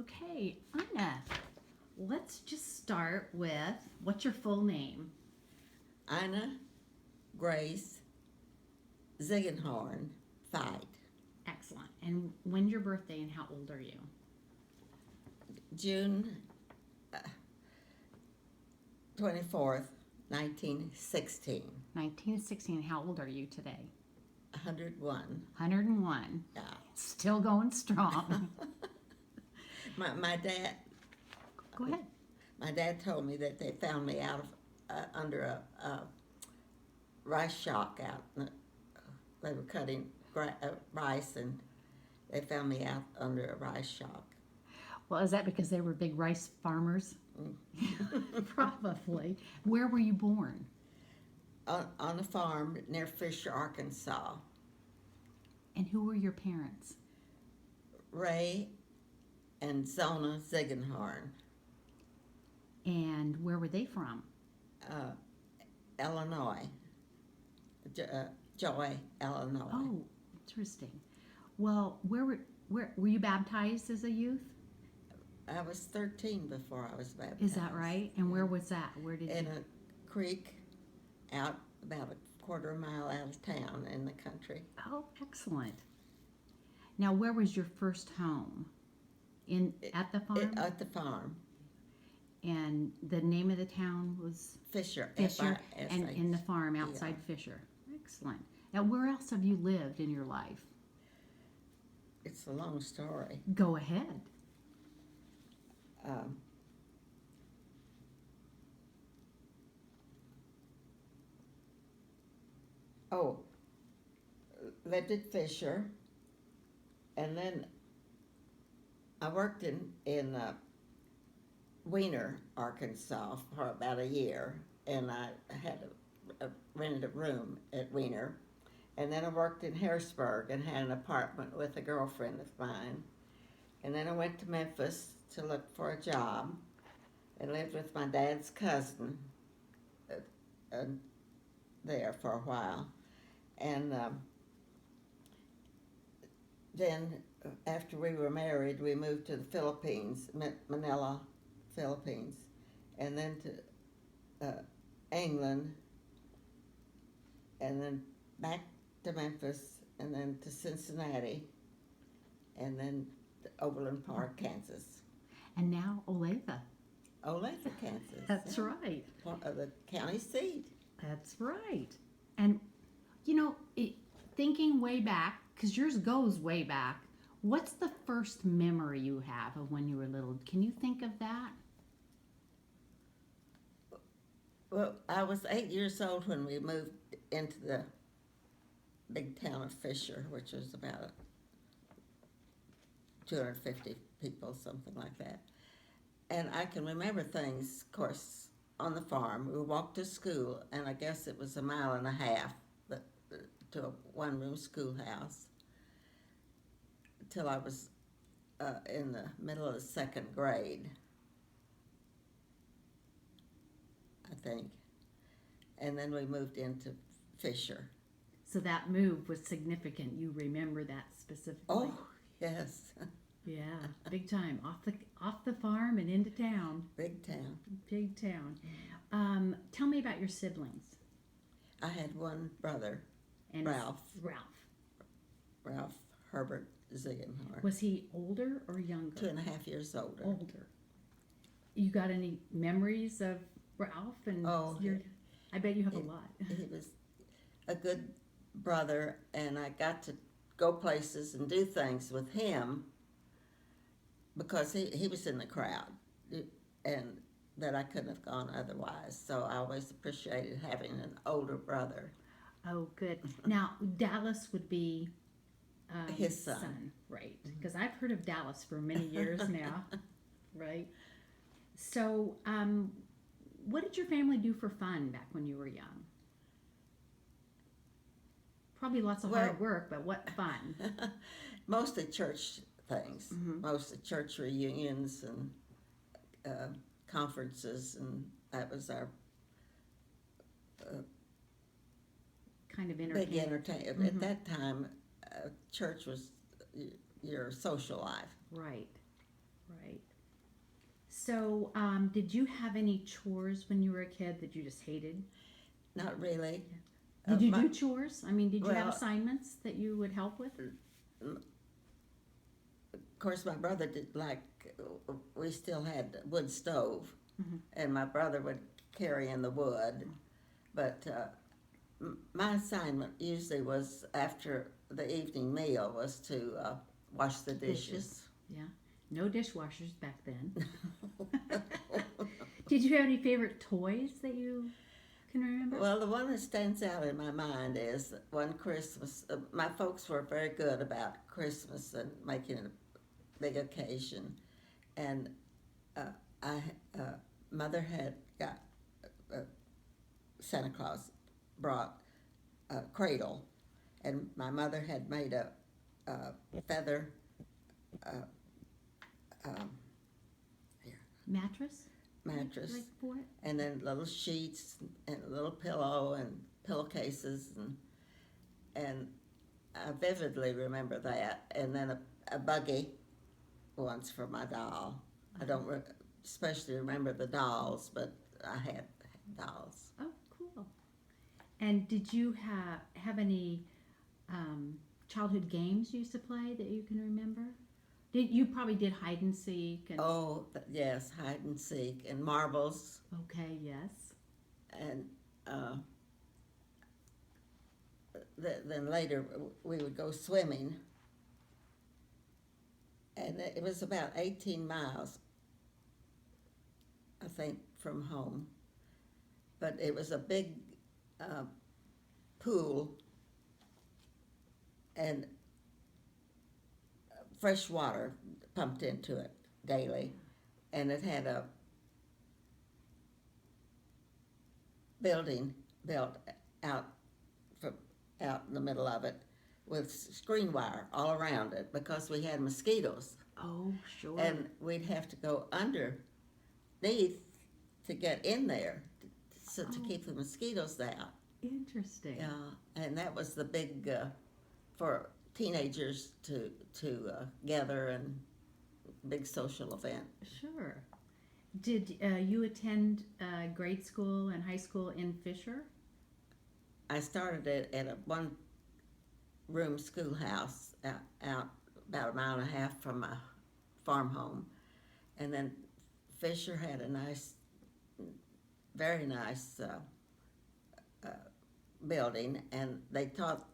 Okay, Ina, let's just start with what's your full name? Ina Grace Ziegenhorn Fite, Excellent. And when's your birthday and how old are you? June 24th, 1916. 1916. How old are you today? 101. 101. Yeah. Still going strong. My dad Go ahead. my dad told me that they found me out of under a rice shock out. They were cutting rice and they found me out under a rice shock. Well, is that because they were big rice farmers? Mm. Probably. Where were you born? On a farm near Fisher, Arkansas. And who were your parents? Ray and Zona Ziegenhorn, And where were they from? uh, Illinois. Joy, Illinois. Oh, interesting. Well, where were you baptized as a youth? I was 13 before I was baptized. Is that right? And where was that? Where did In you? a creek out about a quarter of a mile out of town in the country. Oh, excellent. Now, where was your first home? At the farm? At the farm. And the name of the town was Fisher. Fisher, F-I-S-H. and in the farm outside Fisher. Excellent. Now, where else have you lived in your life? It's a long story. Go ahead. Um, oh, lived at Fisher, and then I worked in Weiner, Arkansas for about a year, and I had rented a room at Weiner, and then I worked in Harrisburg and had an apartment with a girlfriend of mine, and then I went to Memphis to look for a job, and lived with my dad's cousin there for a while, and then after we were married, we moved to the Philippines, Manila, Philippines, and then to England, and then back to Memphis, and then to Cincinnati, and then to Overland Park, Kansas. And now Olathe. Olathe, Kansas. That's yeah. right. The county seat. That's right. And, you know, thinking way back, because yours goes way back, what's the first memory you have of when you were little? Can you think of that? Well, I was 8 years old when we moved into the big town of Fisher, which was about 250 people, something like that. And I can remember things, of course, on the farm. We walked to school, and I guess it was a mile and a half to a one-room schoolhouse till I was in the middle of the second grade, I think. And then we moved into Fisher. So that move was significant. You remember that specifically? Oh, yes. Yeah, big time. Off the farm and into town. Big town. Big town. Tell me about your siblings. I had one brother, And Ralph Ralph. Herbert Ziegenhorn. Was he older or younger? 2.5 years older. Older. You got any memories of Ralph? And Oh, I bet you have a lot. He was a good brother, and I got to go places and do things with him because he was in the crowd, and that I couldn't have gone otherwise. So I always appreciated having an older brother. Oh, good. Now, Dallas would be His son. Right? Because I've heard of Dallas for many years now, right? So, what did your family do for fun back when you were young? Probably lots of hard work, but what fun? Mostly church things, Mhm. mostly church reunions and conferences, and that was our Kind of big entertaining. entertainment. At Mhm. that time, church was your social life. Right. Right. So, did you have any chores when you were a kid that you just hated? Not really. Did you My, do chores? I mean, did you have well, assignments that you would help with? of course, my brother did like. We still had a wood stove, Mhm. and my brother would carry in the wood. But my assignment usually was after the evening meal was to wash the dishes. Yeah. No dishwashers back then. Did you have any favorite toys that you can remember? Well, the one that stands out in my mind is one Christmas. My folks were very good about Christmas and making it a big occasion, and uh, I mother had got uh, Santa Claus brought a cradle, and my mother had made a feather uh, um, Mattress? mattress, Like for it? and then little sheets and a little pillow and pillowcases and I vividly remember that. And then a buggy once for my doll. I don't especially remember the dolls, but I had dolls. Oh, cool. And did you have any childhood games you used to play that you can remember? You probably did hide and seek and Oh, yes, hide and seek and marbles. okay, yes. And then later we would go swimming. And it was about 18 miles, I think, from home. But it was a big uh, pool and fresh water pumped into it daily. And it had a building built out from out in the middle of it with screen wire all around it because we had mosquitoes. Oh, sure. And we'd have to go underneath to get in there so to keep the mosquitoes out. Interesting. And that was the big for teenagers to gather and big social event. Sure. Did you attend grade school and high school in Fisher? I started it at a one-room schoolhouse out about a mile and a half from my farm home, and then Fisher had a nice, very nice building, and they taught,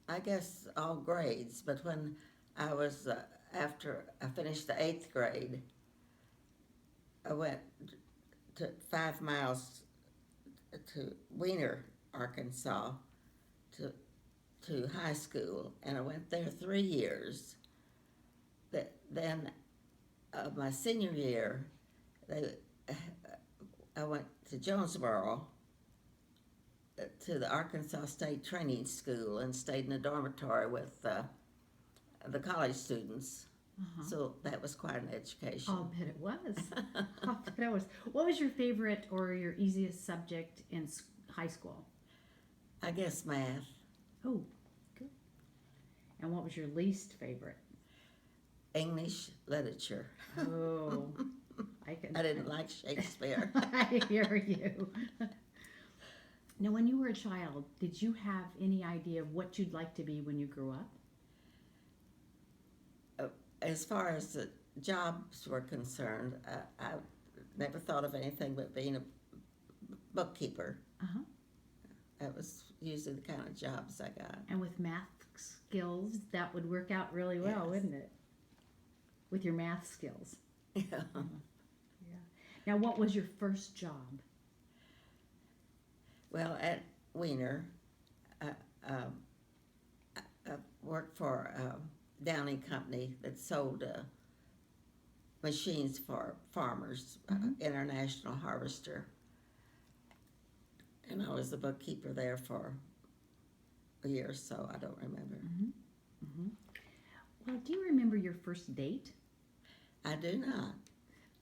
I guess, all grades. But when I was after I finished the 8th grade, I went to 5 miles to Weiner, Arkansas, to high school, and I went there 3 years. Then, my senior year, I went to Jonesboro to the Arkansas State Training School and stayed in a dormitory with the college students. Uh-huh. So that was quite an education. I'll bet it was. I'll bet it was. What was your favorite or your easiest subject in high school? I guess math. Oh, good. And what was your least favorite? English literature. Oh, I didn't like Shakespeare. I hear you. Now, when you were a child, did you have any idea of what you'd like to be when you grew up? As far as the jobs were concerned, I never thought of anything but being a bookkeeper. Uh-huh. That was usually the kind of jobs I got. And with math skills, that would work out really well, Yes. wouldn't it? With your math skills. Yeah. Yeah. Now, what was your first job? Well, at Weiner, I worked for a Downing company that sold machines for farmers, International Harvester. And I was the bookkeeper there for a year or so. I don't remember. Mm-hmm. Well, do you remember your first date? I do not.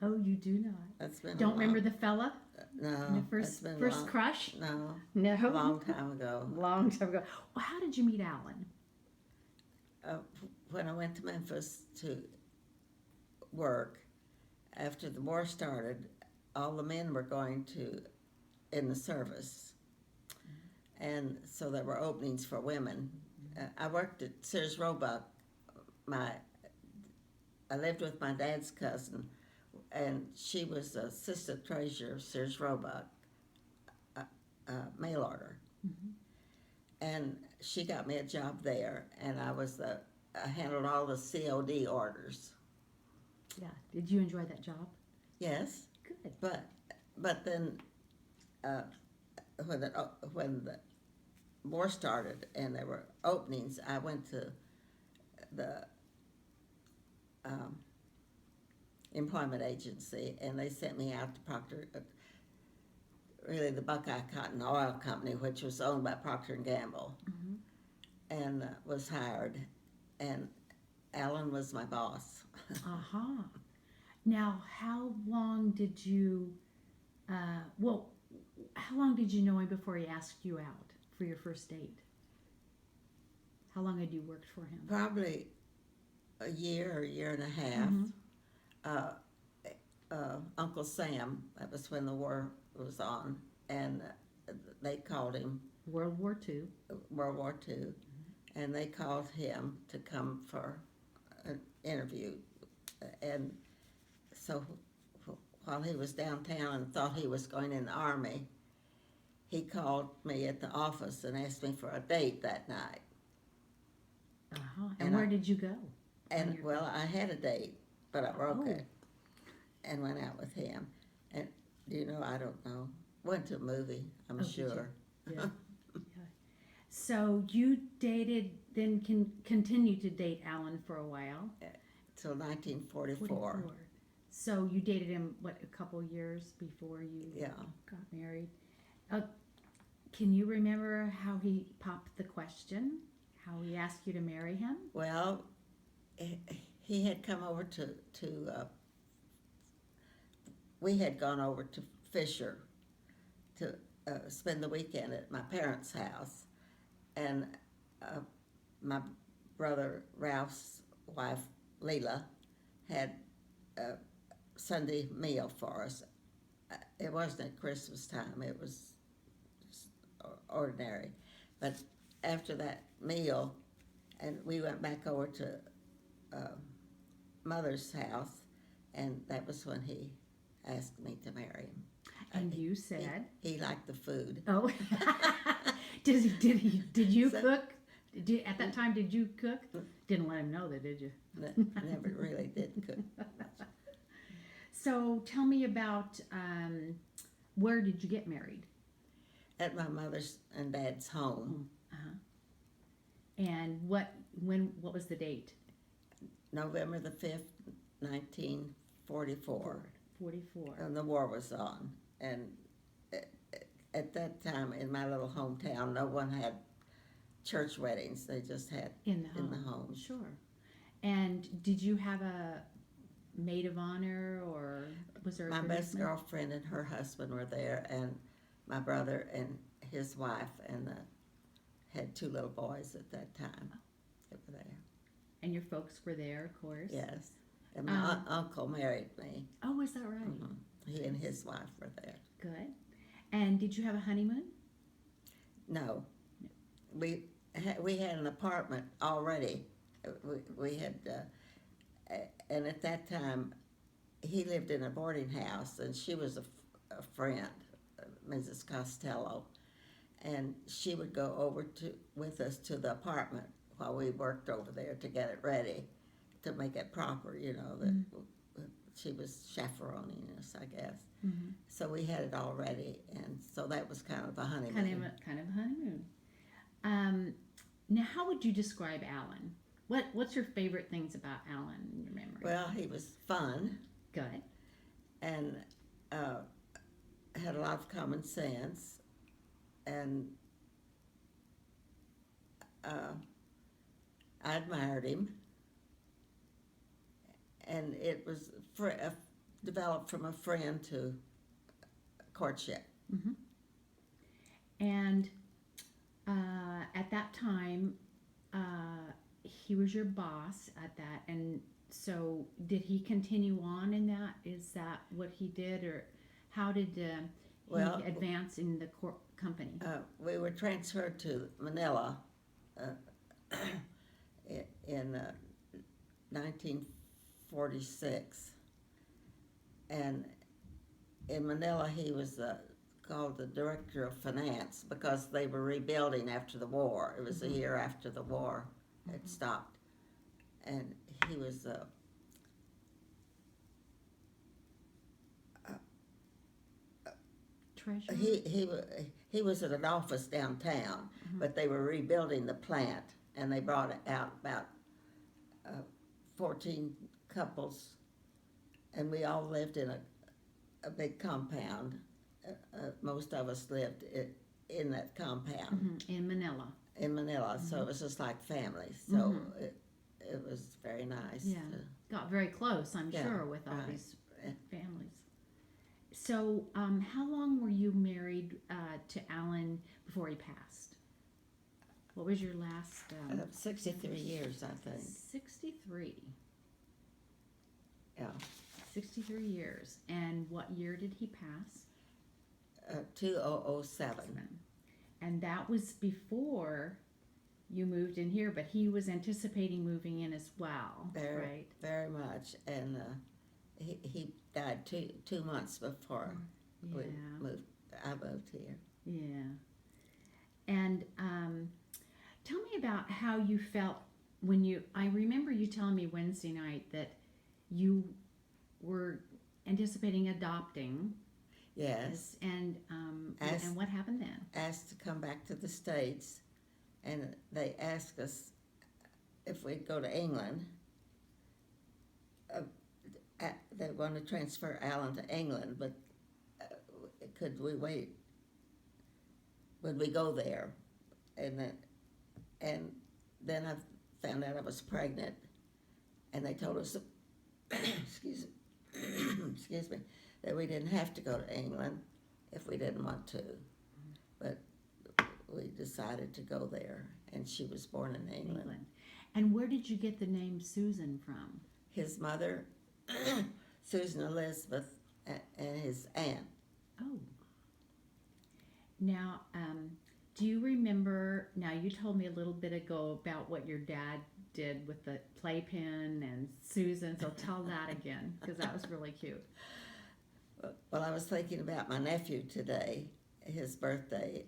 Oh, you do not. That's been Don't remember the fella? No. The first that's been first long, crush? No. No. A long time ago. Long time ago. Well, how did you meet Alan? when I went to Memphis to work, after the war started, all the men were going to in the service, and so there were openings for women. I worked at Sears Roebuck. I lived with my dad's cousin, and she was the assistant treasurer of Sears Roebuck, mail order, and she got me a job there, and I handled all the COD orders. Yeah. Did you enjoy that job? Yes, Good. but then when the war started and there were openings, I went to the employment agency, and they sent me out to Procter, really the Buckeye Cotton Oil Company, which was owned by Procter and Gamble, and was hired, and Alan was my boss. Uh-huh. Now, how long did you, how long did you know him before he asked you out for your first date? How long had you worked for him? Probably a year or a year and a half. Uncle Sam, that was when the war was on, and they called him World War II. World War II, and they called him to come for an interview. And so while he was downtown and thought he was going in the Army, he called me at the office and asked me for a date that night. Uh-huh. And where did you go? And well, I had a date, but I broke Oh. it and went out with him. And I don't know, went to a movie, I'm Did you? sure. Yeah. Yeah. So you dated, then continued to date Alan for a while. Till 1944. 44. So you dated him, what, a couple years before you Yeah. got married? Can you remember how he popped the question? How he asked you to marry him? Well, he had come over to we had gone over to Fisher to spend the weekend at my parents' house, and my brother Ralph's wife Leela had a Sunday meal for us. It wasn't at Christmas time, it was just ordinary. But after that meal, and we went back over to Mother's house, and that was when he asked me to marry him. And you said, he liked the food. "Oh, did you So- cook? At that time, did you cook? Didn't let him know that, did you?" Never really did cook. So tell me about where did you get married? At my mother's and dad's home. And what was the date? November the 5th, 1944. 44. And the war was on. And at that time, in my little hometown, no one had church weddings. They just had In the home. Sure. And did you have a maid of honor, or was there a My best groomsman? girlfriend and her husband were there, and my brother and his wife, and had two little boys at that time. They were there. And your folks were there, of course. Yes. And my uncle married me. Oh, is that right? He and his wife were there. Good. And did you have a honeymoon? No. We had an apartment already. We had, and at that time, he lived in a boarding house, and she was a friend, Mrs. Costello, and she would go over with us to the apartment while we worked over there to get it ready, to make it proper, that she was chaperoning us, I guess. So we had it all ready, and so that was kind of a honeymoon. Kind of a honeymoon. Now, how would you describe Alan? What's your favorite things about Alan in your memory? Well, he was fun. Good. And had a lot of common sense, and I admired him, and it was developed from a friend to courtship. And at that time, he was your boss at that, and so did he continue on in that? Is that what he did, or how did Well, he advance in the company? we were transferred to Manila in 1946, and in Manila he was called the director of finance because they were rebuilding after the war. It was a year after the war had stopped, and he was Treasurer? he was at an office downtown, but they were rebuilding the plant, and they brought out about 14 couples, and we all lived in a big compound. Most of us lived in that compound In Manila. in Manila, so it was just like family. So it was very nice. Yeah. Got very close, I'm Yeah, sure, with all right. these families. So, how long were you married to Alan before he passed? What was your last? 63 years, I think. 63. Yeah. 63 years. And what year did he pass? 2007. And that was before you moved in here, but he was anticipating moving in as well, right? Very much. And he died two months before Yeah. I moved here. Yeah. And tell me about how you felt when I remember you telling me Wednesday night that you were anticipating adopting. Yes. And what happened then? Asked to come back to the States, and they asked us if we'd go to England. They want to transfer Alan to England, but could we wait? Would we go there? And then I found out I was pregnant, and they told us, excuse me, that we didn't have to go to England if we didn't want to, but we decided to go there, and she was born in England. And where did you get the name Susan from? His mother, Susan Elizabeth, and his aunt. Oh. Now, do you remember, now you told me a little bit ago about what your dad did with the playpen and Susan, so tell that again, because that was really cute. Well, I was thinking about my nephew today, his birthday,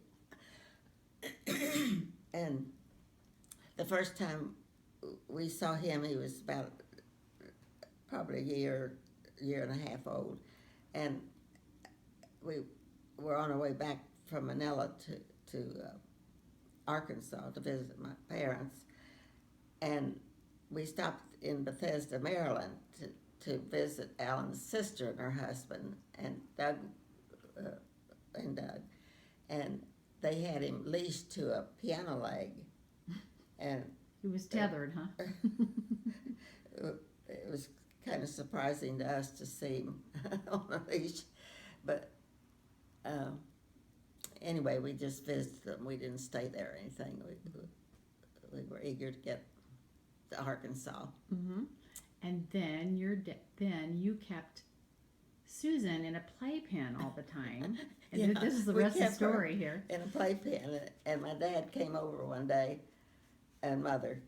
and the first time we saw him, he was about probably a year and a half old, and we were on our way back from Manila to Arkansas to visit my parents, and we stopped in Bethesda, Maryland to visit Alan's sister and her husband, and Doug, and they had him leashed to a piano leg, and He was tethered, huh? it was kind of surprising to us to see him on a leash, but anyway, we just visited them. We didn't stay there or anything. We were eager to get to Arkansas. Mm-hmm. And then then you kept Susan in a playpen all the time. And Yeah, this is the we rest of the kept her story here. in a playpen, and my dad came over one day, and mother,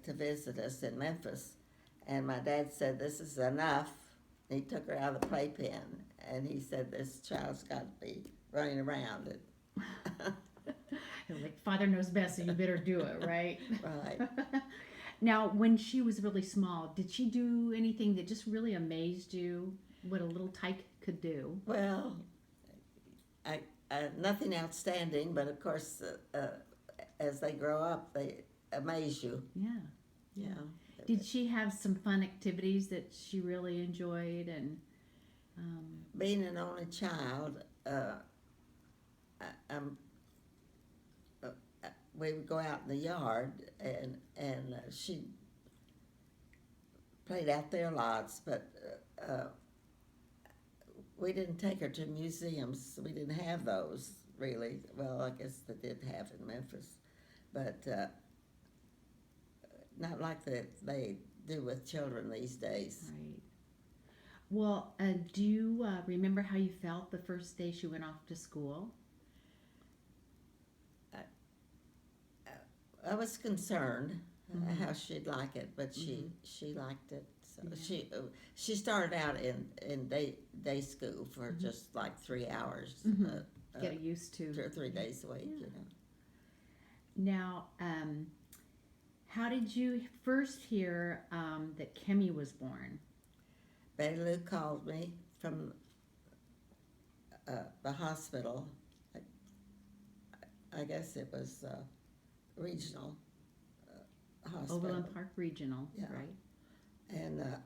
to visit us in Memphis, and my dad said, "This is enough." He took her out of the playpen, and he said, "This child's got to be running around." Like, Father knows best, so you better do it, right? Right. Now, when she was really small, did she do anything that just really amazed you? What a little tyke could do? Well, I nothing outstanding, but of course, as they grow up, they amaze you. Yeah. Yeah. Did she have some fun activities that she really enjoyed? And Being an only child, we would go out in the yard, and she played out there lots, but we didn't take her to museums. We didn't have those, really. Well, I guess they did have in Memphis, but not like they do with children these days. Right. Well, do you remember how you felt the first day she went off to school? I was concerned Mhm. how she'd like it, but Mhm. she liked it. So Yeah. she started out in day school for Mhm. just like 3 hours, Mhm. Get used to. 2 or 3 days a week. Yeah. You know, Now, how did you first hear that Kemi was born? Betty Lou called me from the hospital. I guess it was regional hospital. Overland Park Regional, Yeah. right? And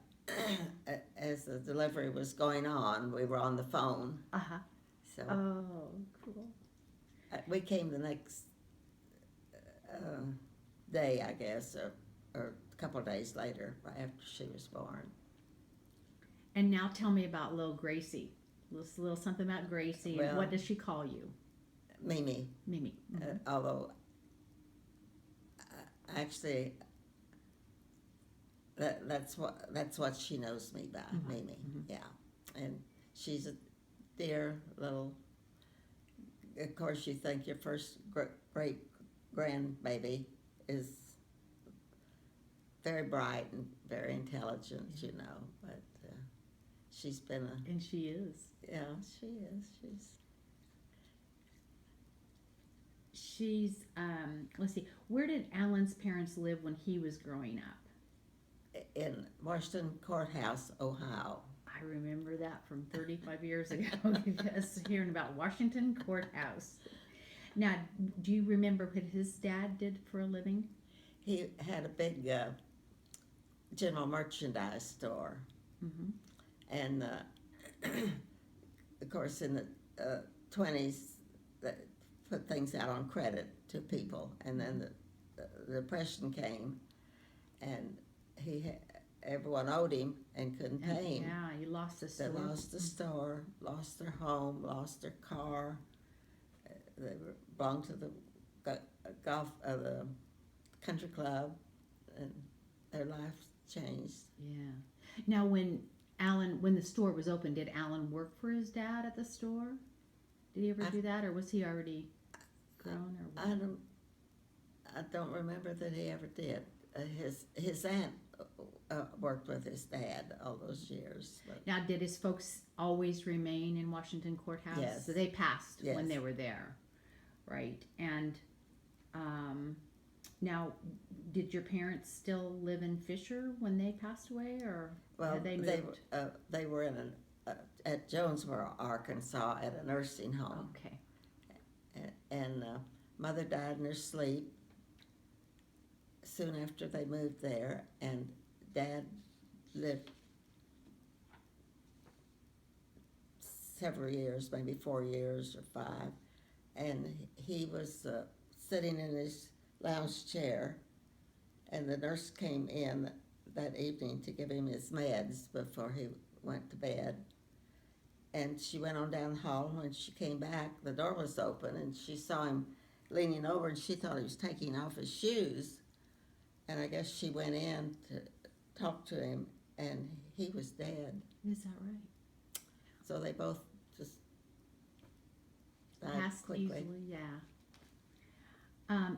as the delivery was going on, we were on the phone. Uh huh. So Oh, cool. we came the next uh, day, I guess, or a couple of days later, right after she was born. And now tell me about little Gracie. Little something about Gracie. And Well, what does she call you? Mimi, Mimi. Mhm. although actually that's what she knows me by, Mhm. Mimi. Mhm. Yeah, and she's a dear little. Of course, you think your first great grandbaby is very bright and very intelligent, you know. But she's been a And she is. yeah, she is. She's let's see. Where did Alan's parents live when he was growing up? In Washington Courthouse, Ohio. I remember that from 35 years ago because hearing about Washington Courthouse. Now, do you remember what his dad did for a living? He had a big general merchandise store, Mm-hmm. and of course, in the 20s, that put things out on credit to people, and then the Depression came, and everyone owed him and couldn't pay him. Yeah, he lost his They store. lost the store, lost their home, lost their car. They belonged to the the country club, and their lives changed. Yeah. Now, when the store was open, did Alan work for his dad at the store? Did he ever do that, or was he already grown? Or what? I don't remember that he ever did. His aunt worked with his dad all those years. But Now, did his folks always remain in Washington Courthouse? Yes. So they passed Yes. when they were there, right? And now, did your parents still live in Fisher when they passed away, or had they moved? they were in at Jonesboro, Arkansas, at a nursing home, Okay. and mother died in her sleep soon after they moved there, and dad lived several years, maybe 4 years or 5, and he was sitting in his lounge chair, and the nurse came in that evening to give him his meds before he went to bed. And she went on down the hall. When she came back, the door was open, and she saw him leaning over, and she thought he was taking off his shoes. And I guess she went in to talk to him, and he was dead. Is that right? So they both just died Passed quickly. easily, yeah.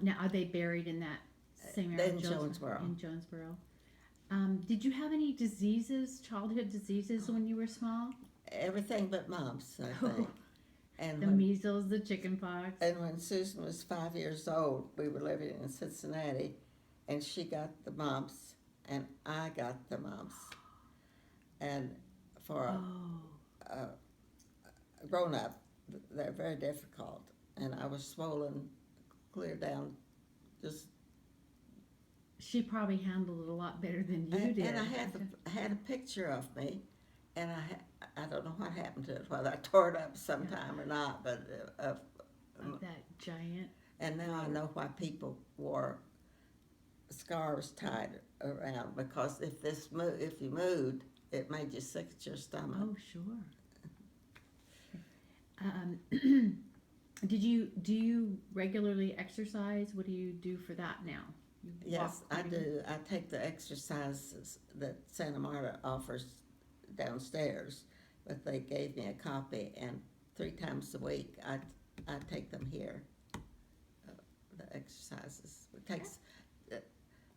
Now, are they buried in that same area? In Jonesboro. In Jonesboro. Did you have any diseases, childhood diseases, when you were small? Everything but mumps, I think. And The measles, the chicken pox. And when Susan was 5 years old, we were living in Cincinnati, and she got the mumps, and I got the mumps. And for a grown-up, they're very difficult. And I was swollen clear down, just. She probably handled it a lot better than you did. And I had a picture of me, and I don't know what happened to it, whether I tore it up sometime or not, but Of that giant. and now I know why people wore scarves tied around, because if you moved, it made you sick at your stomach. Oh, sure. Do you regularly exercise? What do you do for that now? You Yes, walk I pretty- do. I take the exercises that Santa Marta offers downstairs, but they gave me a copy, and 3 times a week I take them here. The exercises. It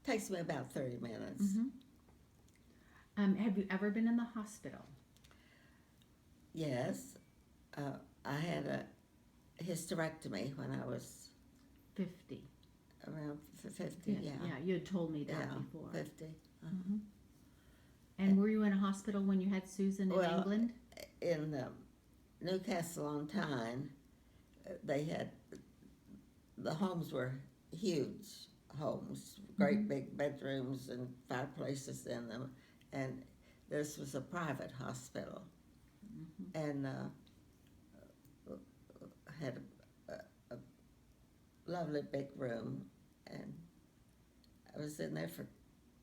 takes me about 30 minutes. Mhm. Have you ever been in the hospital? Yes, I had a hysterectomy when I was 50. around 50. Yeah, Yeah, yeah, you had told me that yeah, before. 50. Mhm. And were you in a hospital when you had Susan in Well, England? In Newcastle on Tyne, they had the homes were huge homes, great Mhm. big bedrooms and fireplaces in them, and this was a private hospital, Mhm. and had a lovely big room, and I was in there for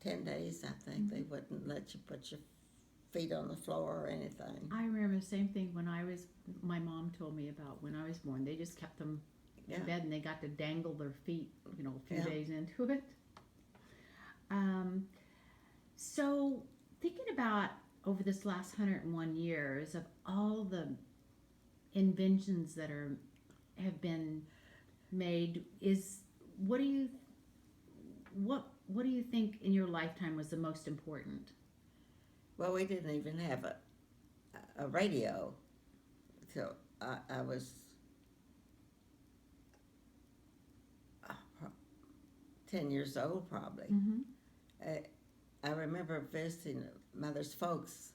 10 days. I think they wouldn't let you put your feet on the floor or anything. I remember the same thing when I was. My mom told me about when I was born. They just kept them Yeah. in bed and they got to dangle their feet, a few Yeah. days into it. Um, so thinking about over this last 101 years of all the inventions that have been made, what do you what do you think in your lifetime was the most important? Well, we didn't even have a radio till I was 10 years old, probably. Mm-hmm. I remember visiting Mother's folks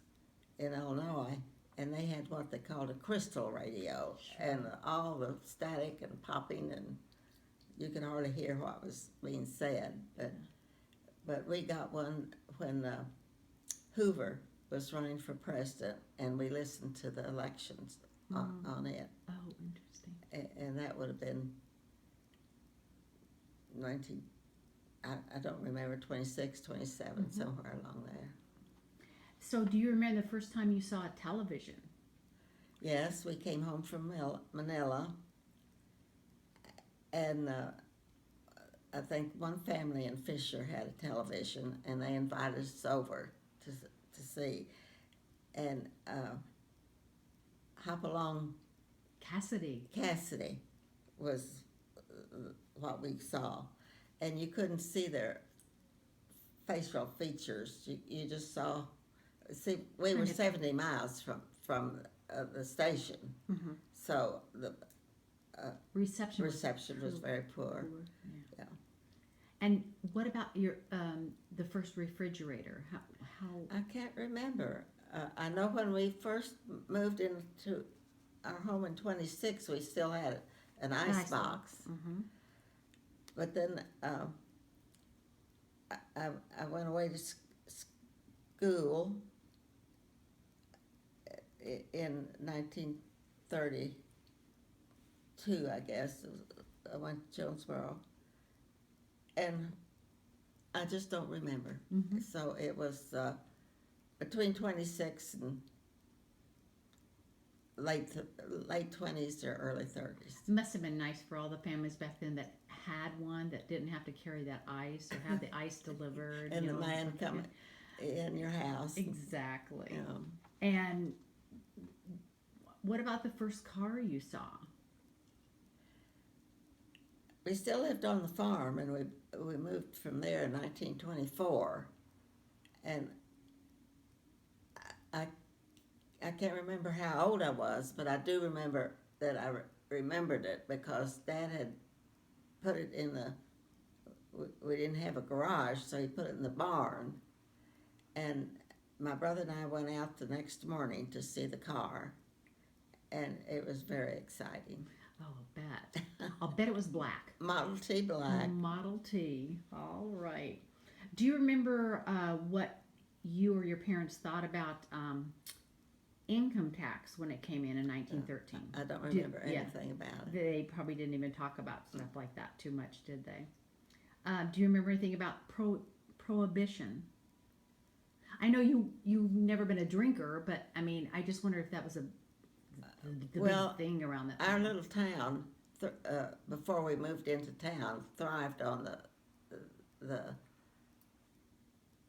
in Illinois, and they had what they called a crystal radio, Sure. and all the static and popping, and you could hardly hear what was being said. But we got one when Hoover was running for president, and we listened to the elections on it, Oh, interesting. and that would have been 19. I don't remember, 26, 27, somewhere along there. So, do you remember the first time you saw a television? Yes, we came home from Manila, and I think one family in Fisher had a television, and they invited us over to see. And Hopalong Cassidy. was what we saw, and you couldn't see their facial features. You just saw. See, we were 70 miles from the station, Mm-hmm. so the Reception reception was very poor. Yeah. Yeah. And what about your the first refrigerator? How? I can't remember. I know when we first moved into our home in 26, we still had an ice box. Mm-hmm. But then I went away to school in 1932, I guess. I went to Jonesboro. And I just don't remember. Mm-hmm. So it was between 26 and late 20s or early 30s. It must have been nice for all the families back then that had one that didn't have to carry that ice or have the ice delivered. And you the know, man something. coming in your house. Exactly. Yeah. And what about the first car you saw? We still lived on the farm, and we moved from there in 1924. And I can't remember how old I was, but I do remember that I remembered it because Dad had put it in we didn't have a garage, so he put it in the barn. And my brother and I went out the next morning to see the car, and it was very exciting. Oh, I'll bet. I'll bet it was black. Model T black. Model T. All right. Do you remember what you or your parents thought about income tax when it came in 1913? I don't remember anything about it. They probably didn't even talk about stuff like that too much, did they? Do you remember anything about prohibition? I know you've never been a drinker, but I mean, I just wonder if that was the big thing around that time. Our little town, before we moved into town, thrived on the the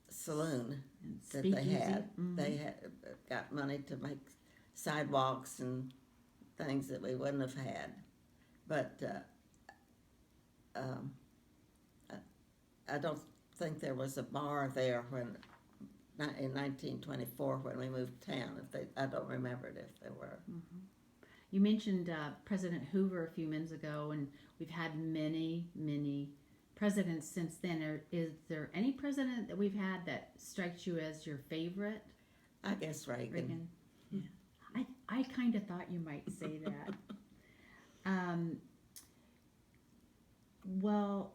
saloon And that they speakeasy. had. Mhm. They had got money to make sidewalks and things that we wouldn't have had. But um, I don't think there was a bar there when in 1924 when we moved to town. I don't remember it if there were. Mhm. You mentioned President Hoover a few minutes ago, and we've had many, many presidents since then. Is there any president that we've had that strikes you as your favorite? I guess Reagan. Reagan. Yeah. I kind of thought you might say that. Well,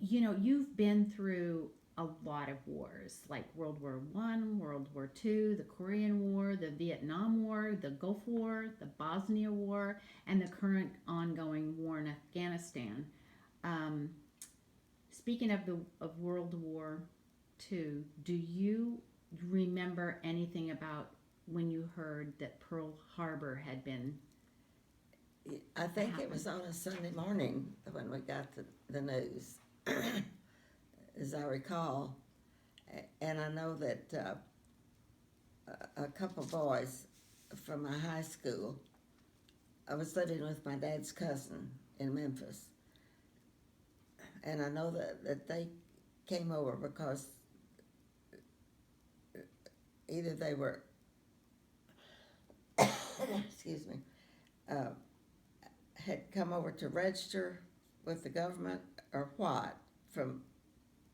you know, you've been through a lot of wars, like World War One, World War Two, the Korean War, the Vietnam War, the Gulf War, the Bosnia War, and the current ongoing war in Afghanistan. Um, Speaking of World War Two, do you remember anything about when you heard that Pearl Harbor had been? I think it was on a Sunday morning when we got the news, as I recall. And I know that a couple boys from my high school, I was living with my dad's cousin in Memphis. And I know that they came over because either they were, excuse me, had come over to register with the government or what from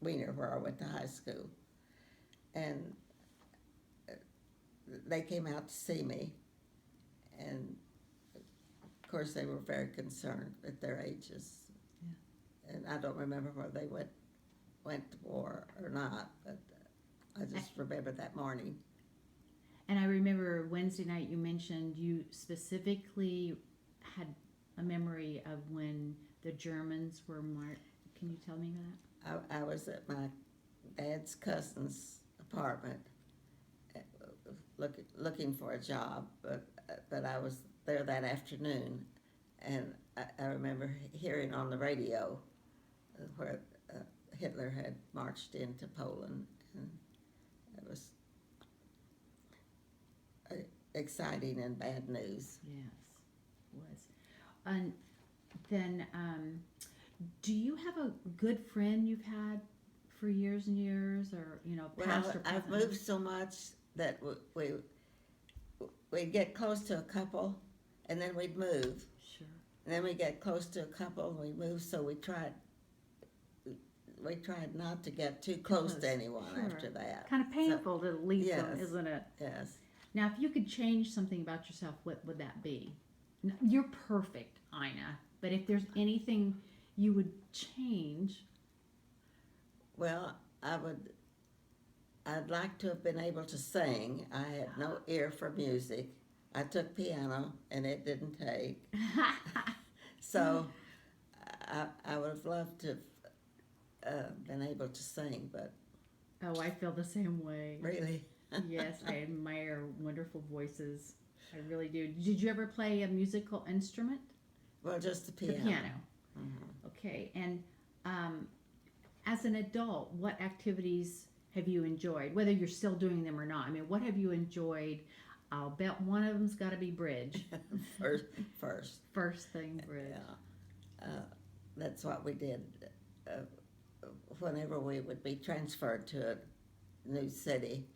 Wiener, where I went to high school. And they came out to see me. And of course, they were very concerned at their ages. Yeah. And I don't remember whether they went to war or not, but I just remember that morning. And I remember Wednesday night you mentioned you specifically had a memory of when the Germans were marked. Can you tell me that? I was at my dad's cousin's apartment looking for a job, but I was there that afternoon, and I remember hearing on the radio where Hitler had marched into Poland, and it was exciting and bad news. Yes, it was. And then, do you have a good friend you've had for years and years, or past or present? I've moved so much that we'd get close to a couple, and then we'd move. Sure. And then we get close to a couple, and we move. So we tried not to get too close to anyone after that. Kind of painful to leave them, Yes. isn't it? Yes. Now, if you could change something about yourself, what would that be? You're perfect, Ina, but if there's anything you would change. Well, I'd like to have been able to sing. I had no ear for music. I took piano, and it didn't take. So I would have loved to have been able to sing, but... Oh, I feel the same way. Really? Yes, I admire wonderful voices. I really do. Did you ever play a musical instrument? Well, just the piano. The piano. Mm-hmm. Okay, and as an adult, what activities have you enjoyed? Whether you're still doing them or not. I mean, what have you enjoyed? I'll bet one of them's got to be bridge. First. First thing, bridge. Yeah. That's what we did whenever we would be transferred to a new city.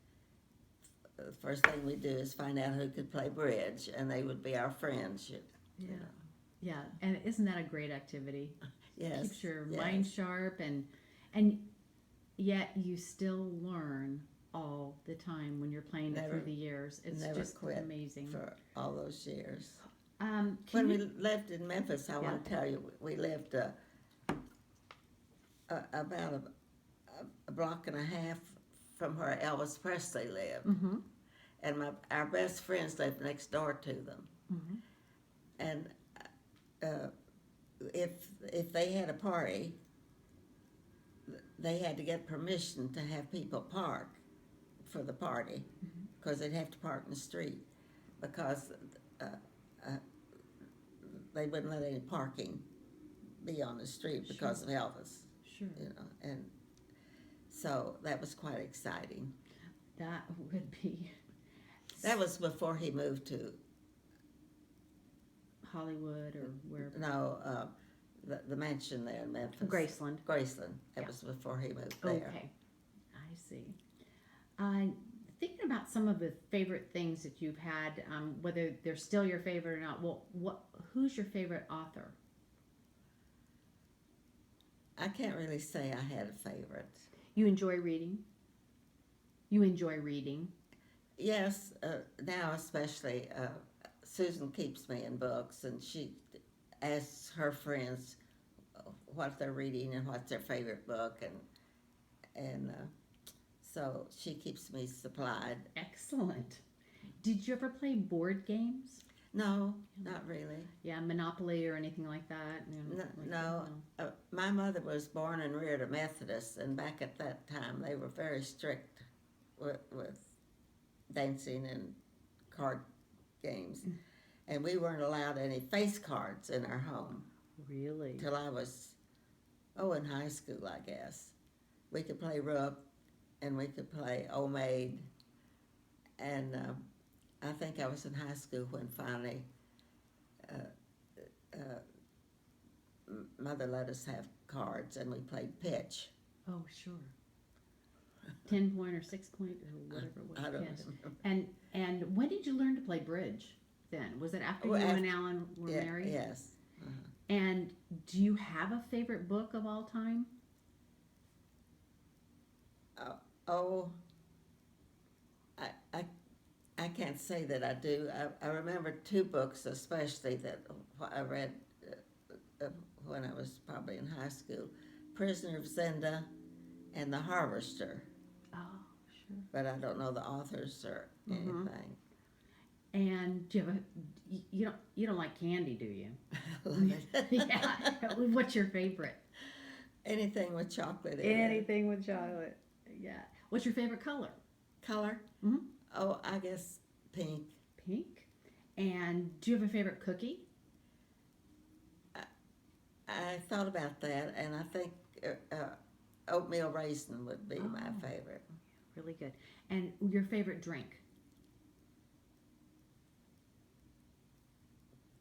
The first thing we do is find out who could play bridge, and they would be our friends. Yeah. Yeah, and isn't that a great activity? Yes. Keeps your mind sharp, and yet you still learn all the time when you're playing it through the years. It's just quit amazing. For all those years. When we lived in Memphis, I want to tell you, we lived about a block and a half from where Elvis Presley lived. Mm-hmm. And our best friends lived next door to them. Mm-hmm. And if they had a party, they had to get permission to have people park for the party, because they'd have to park in the street, because they wouldn't let any parking be on the street because of Elvis. Sure. And so that was quite exciting. That would be That was before he moved to Hollywood or wherever. no the mansion there in Memphis. Graceland. Graceland. That Yeah. was before he moved there. Okay, I see. Thinking about some of the favorite things that you've had, whether they're still your favorite or not. Well, who's your favorite author? I can't really say I had a favorite. You enjoy reading. You enjoy reading. Yes, now especially, Susan keeps me in books, and she asks her friends what they're reading and what's their favorite book, and so she keeps me supplied. Excellent. Did you ever play board games? No, not really. Yeah, Monopoly or anything like that? No. My mother was born and reared a Methodist, and back at that time they were very strict with dancing and card games, and we weren't allowed any face cards in our home Really? till I was in high school, I guess. We could play Rook, and we could play Old Maid, and I think I was in high school when finally Mother let us have cards, and we played pitch. Oh, sure. 10 point or 6 point or whatever it was. I don't Yes. remember. And when did you learn to play bridge? Then was it after Well, you and after- Alan were Yeah, married? yes. And do you have a favorite book of all time? Oh, I can't say that I do. I remember two books especially that I read when I was probably in high school, Prisoner of Zenda and The Harvester, Oh, sure. but I don't know the authors or Mhm. anything. And do you have you don't like candy, do you? Love it. Yeah. What's your favorite? Anything with chocolate in it. Anything with chocolate. Yeah. What's your favorite color? Color? Mhm. Oh, I guess pink. Pink. And do you have a favorite cookie? I thought about that, and I think oatmeal raisin would be my Oh. favorite. Really good. And your favorite drink?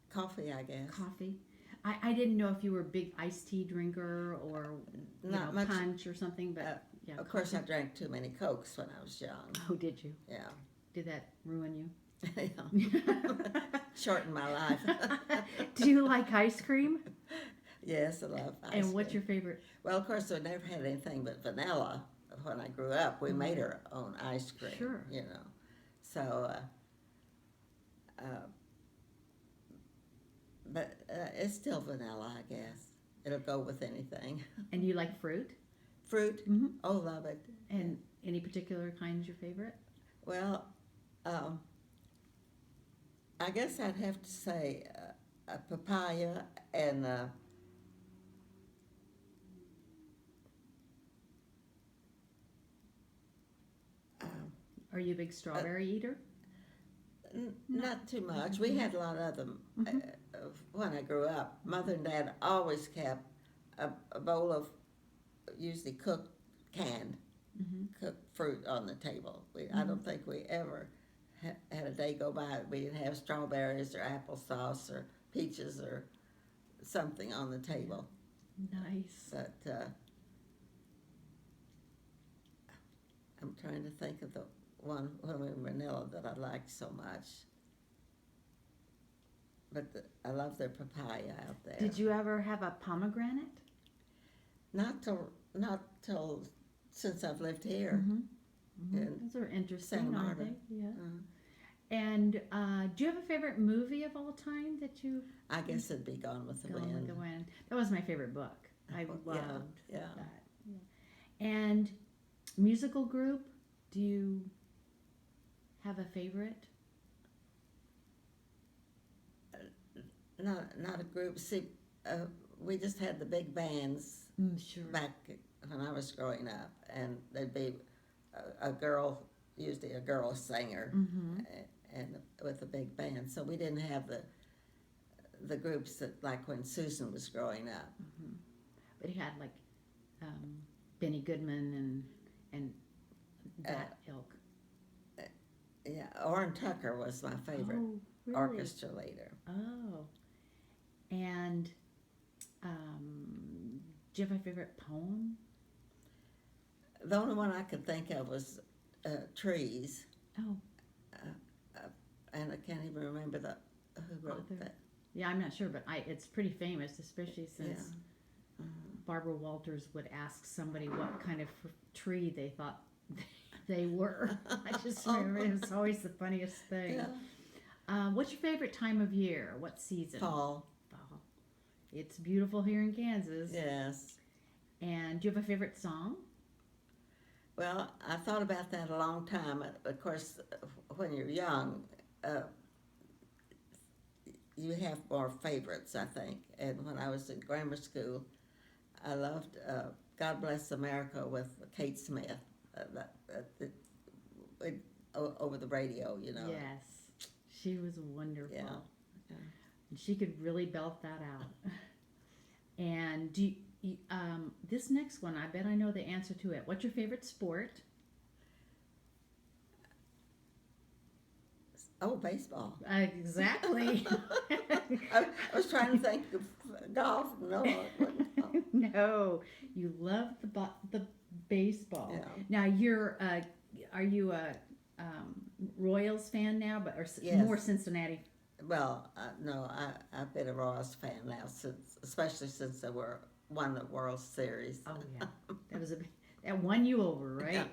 Coffee, I guess. Coffee. I didn't know if you were a big iced tea drinker or Not much. punch or something, but Uh, yeah. Of course, I coffee. drank too many Cokes when I was young. Oh, did you? Yeah. Did that ruin Yeah. you? Shortened my life. Do you like ice cream? Yes, I love ice And what's cream. your favorite? Well, of course, I never had anything but vanilla when I grew up. We made our own ice cream. Sure. So, but it's still vanilla, I guess. It'll go with anything. And you like fruit? Fruit? Mm-hmm. Oh, love it. And any particular kind's your favorite? Well, I guess I'd have to say a papaya and Are you a big strawberry eater? not too much. We had a lot of them Mhm. when I grew up. Mother and Dad always kept a bowl of usually cooked, canned, Mm-hmm. cooked fruit on the table. I don't think we ever had a day go by that we didn't have strawberries or applesauce or peaches or something on the table. Nice. But I'm trying to think of the one when we were vanilla that I liked so much. But I love their papaya out there. Did you ever have a pomegranate? Not till since I've lived here. Mm-hmm. In Those are interesting, Santa aren't Marta. they? Yeah. Uh, And do you have a favorite movie of all time that you I guess it'd be Gone with the Gone Wind. with the Wind? That was my favorite book. I Yeah, loved yeah. that. Yeah. And musical group? Do you have a favorite? Not a group. See, we just had the big bands Sure. back when I was growing up, and there'd be a girl, usually a girl singer, Mm-hmm. and with a big band. So we didn't have the groups that like when Susan was growing up. But he had like Benny Goodman and that ilk. Yeah, Orrin Tucker was my favorite Oh, really? orchestra leader. Oh, and do you have a favorite poem? The only one I could think of was Trees, Oh, and I can't even remember who wrote author. that. Yeah, I'm not sure, but it's pretty famous, especially since Yeah. Barbara Walters would ask somebody what kind of tree they thought they were. I just remember it was always the funniest thing. Yeah. What's your favorite time of year? What season? Fall. Fall. It's beautiful here in Kansas. Yes. And do you have a favorite song? Well, I thought about that a long time. Of course, when you're young, you have more favorites, I think. And when I was in grammar school, I loved "God Bless America" with Kate Smith. Over the radio, you know. Yes. She was wonderful. Yeah. And she could really belt that out. And this next one, I bet I know the answer to it. What's your favorite sport? Oh, baseball. Exactly. I was trying to think of golf. No, it wasn't golf. No, you love the baseball. Yeah. Now are you a Royals fan now, but or Yes. more Cincinnati? Well, no, I've been a Royals fan now especially since they won the World Series. Oh yeah, that won you over, right? Yeah.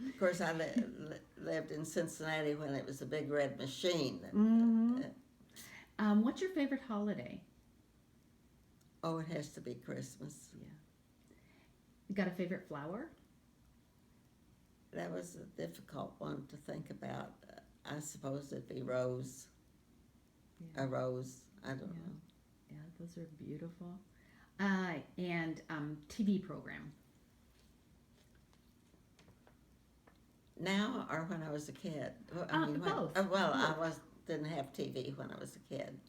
Of course, I lived in Cincinnati when it was a big red machine. What's your favorite holiday? Oh, it has to be Christmas. Yeah. You got a favorite flower? That was a difficult one to think about. I suppose it'd be rose. Yeah. A rose. I don't know. Yeah, those are beautiful. And TV program. Now or when I was a kid? Both. I didn't have TV when I was a kid.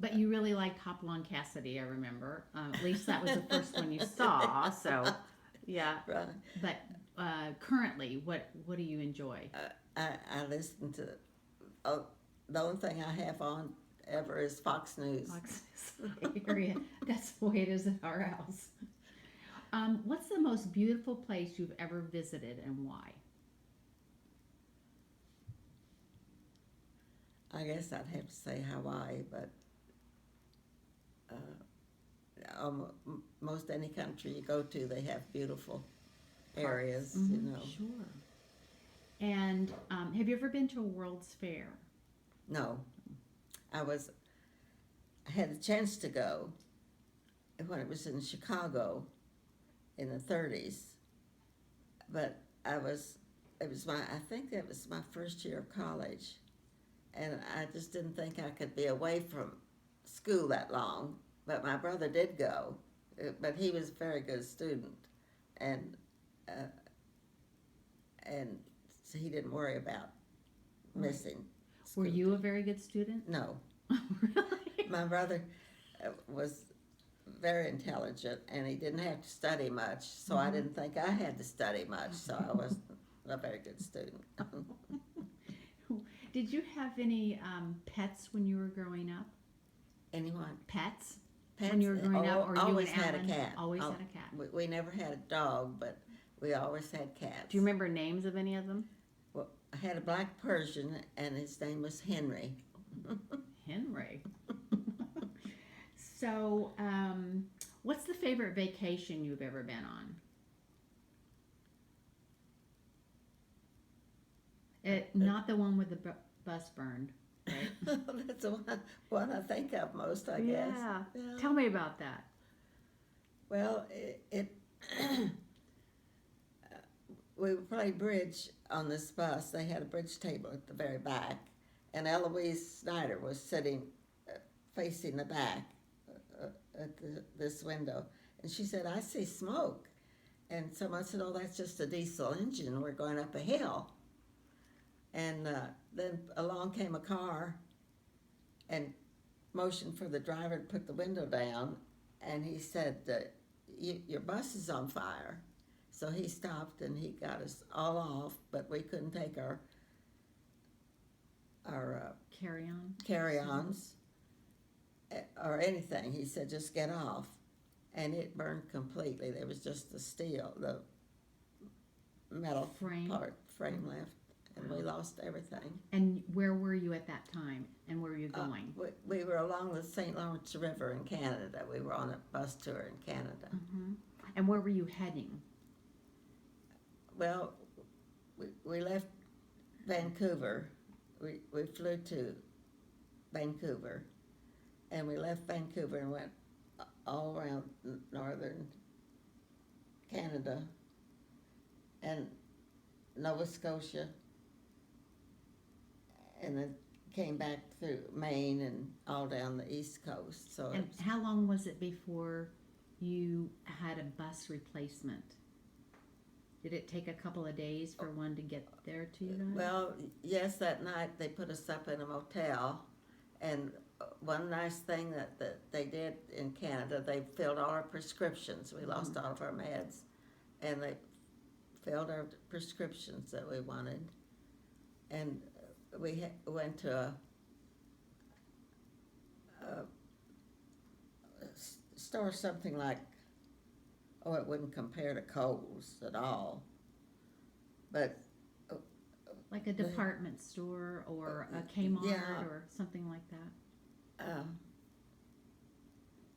But you really liked Hopalong Cassidy, I remember. At least that was the first one you saw. So, yeah. Right. But currently, what do you enjoy? I listen to. The only thing I have on ever is Fox News. Fox area. That's the way it is at our house. What's the most beautiful place you've ever visited and why? I guess I'd have to say Hawaii, but most any country you go to, they have beautiful areas, you know. Sure. And have you ever been to a World's Fair? No, I had a chance to go when it was in Chicago in the 30s, but I think that was my first year of college, and I just didn't think I could be away from school that long. But my brother did go, but he was a very good student, and so he didn't worry about missing school. Were you a very good student? No. Really? My brother was very intelligent, and he didn't have to study much, so I didn't think I had to study much, so I wasn't a very good student. Did you have any pets when you were growing up? Anyone? Pets? Pets? When you were growing up, or you always and had Alan? a cat. Always had a cat. We never had a dog, but we always had cats. Do you remember names of any of them? Well, I had a black Persian, and his name was Henry. Henry. So, what's the favorite vacation you've ever been on? Not the one with the bus burned, right? That's the one I think of most, I guess. Yeah. Yeah. Tell me about that. Well, we would play bridge on this bus. They had a bridge table at the very back, and Eloise Snyder was sitting facing the back at this window, and she said, "I see smoke," and someone said, "Oh, that's just a diesel engine. We're going up a hill." And then along came a car and motioned for the driver to put the window down, and he said, your bus is on fire. So he stopped and he got us all off, but we couldn't take our carry-ons or anything. He said, just get off. And it burned completely. There was just the steel, the metal Frame. frame left, and we lost everything. And where were you at that time? And where were you going? We were along the St. Lawrence River in Canada. We were on a bus tour in Canada. Mm-hmm. And where were you heading? Well, we left Vancouver. We flew to Vancouver, and we left Vancouver and went all around northern Canada and Nova Scotia, and then came back through Maine and all down the East Coast. So And how long was it before you had a bus replacement? Did it take a couple of days for one to get there to you guys? Well, yes, that night they put us up in a motel, and one nice thing that they did in Canada, they filled all our prescriptions. We lost all of our meds, and they filled our prescriptions that we wanted, and we went to a store, something like, oh, it wouldn't compare to Kohl's at all, but like a department store or a Kmart yeah. or something like that?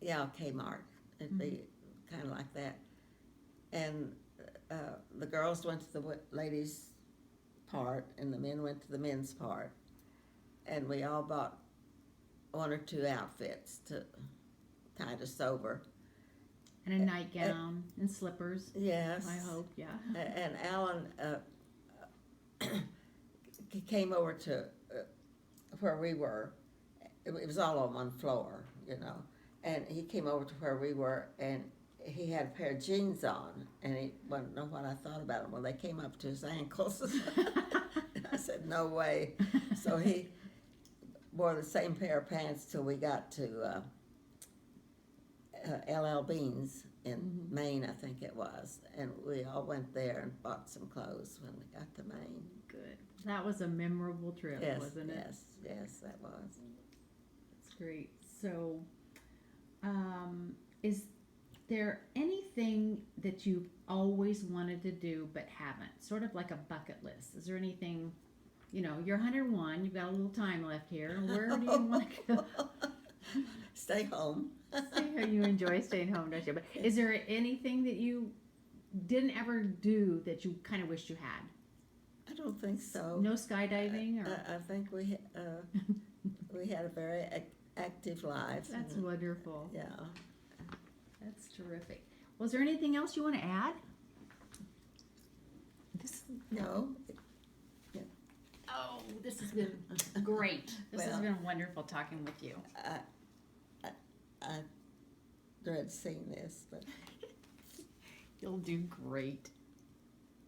Yeah, Kmart. It'd be kind of like that. And the girls went to the ladies' part, and the men went to the men's part. And we all bought one or two outfits to tide us over. And a nightgown and slippers. Yes. I hope, yeah. And Alan came over to where we were. It was all on one floor, you know. And he came over to where we were, and he had a pair of jeans on, and he wanted to know what I thought about them. Well, they came up to his ankles. I said, no way. So he wore the same pair of pants till we got to LL Bean's in Maine, I think it was. And we all went there and bought some clothes when we got to Maine. Good. That was a memorable trip, Yes, wasn't it? yes, that was. That's great. So, is there anything that you've always wanted to do but haven't? Sort of like a bucket list. Is there anything, you're 101, you've got a little time left here. Where do you want to go? Stay home. You enjoy staying home, don't you? But is there anything that you didn't ever do that you kind of wished you had? I don't think so. No skydiving? I think we had a very active life. That's wonderful. Yeah. That's terrific. Was there anything else you want to add? No. Oh, this has been great. This has Well, been wonderful talking with you. I dread seeing this, but You'll do great.